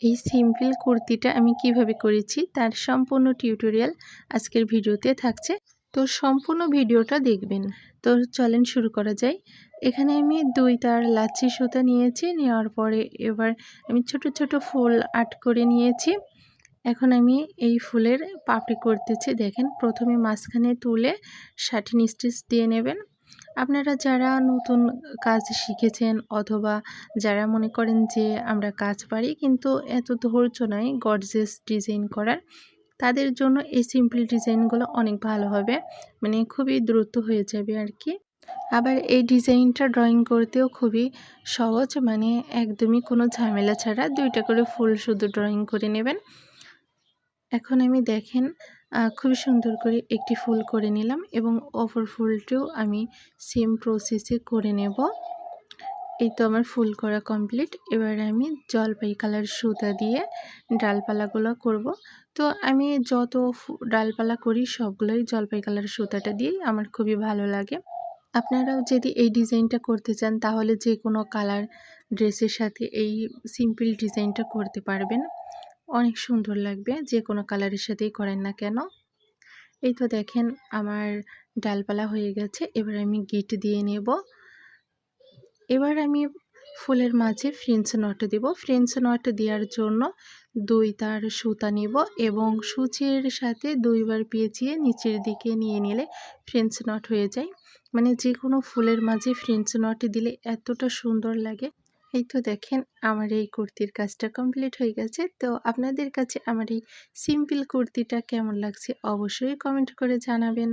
এই সিম্পল কুর্তিটা আমি কিভাবে করেছি তার সম্পূর্ণ টিউটোরিয়াল আজকের ভিডিওতে থাকছে। তো সম্পূর্ণ ভিডিওটা দেখবেন। তো চলেন শুরু করা যায়। এখানে আমি 2 তার লাচ্ছি সুতা নিয়েছি। নেওয়ার পরে এবার আমি ছোট ছোট ফুল আর্ট করে নিয়েছি। এখন আমি এই ফুলের পাপড়ি করতেছি। দেখেন, প্রথমে মাঝখানে তুলে সাটিন স্টিচ দিয়ে নেবেন। আপনারা যারা নতুন কাজ শিখেছেন অথবা যারা মনে করেন যে আমরা কাজ পারি কিন্তু এত ধৈর্য নাই গর্জিয়াস ডিজাইন করার, তাদের জন্য এই সিম্পল ডিজাইনগুলো অনেক ভালো হবে, মানে খুবই দ্রুত হয়ে যাবে আর কি। আবার এই ডিজাইনটা ড্রয়িং করতেও খুবই সহজ, মানে একদমই কোনো ঝামেলা ছাড়া 2টা করে ফুল শুধু ড্রয়িং করে নেবেন। এখন আমি দেখেন খুবই সুন্দর করে একটি ফুল করে নিলাম এবং অপর ফুলটিও আমি সেম প্রসেসে করে নেব। এই তো আমার ফুল করা কমপ্লিট। এবার আমি জলপাই কালার সুতা দিয়ে ডালপালাগুলো করব। তো আমি যত ডালপালা করি সবগুলোই জলপাই কালার সুতাটা দিয়েই আমার খুবই ভালো লাগে। আপনারাও যদি এই ডিজাইনটা করতে চান তাহলে যে কোনো কালার ড্রেসের সাথে এই সিম্পল ডিজাইনটা করতে পারবেন। অনেক সুন্দর লাগবে যে কোনো কালারের সাথেই করেন না কেন। এই তো দেখেন আমার ডালপালা হয়ে গেছে। এবার আমি গিট দিয়ে নেব। এবার আমি ফুলের মাঝে ফ্রেঞ্চ নট দেব। ফ্রেঞ্চ নট দেওয়ার জন্য 2 তার সুতা নেব এবং সূচের সাথে 2 বার পেঁচিয়ে নিচের দিকে নিয়ে নিলে ফ্রেঞ্চ নট হয়ে যায়। মানে যে কোনো ফুলের মাঝে ফ্রেঞ্চ নট দিলে এতটা সুন্দর লাগে। এই তো দেখেন আমার এই কুর্তির কাজটা কমপ্লিট হয়ে গেছে। তো আপনাদের কাছে আমার এই সিম্পল কুর্তিটা কেমন লাগছে অবশ্যই কমেন্ট করে জানাবেন।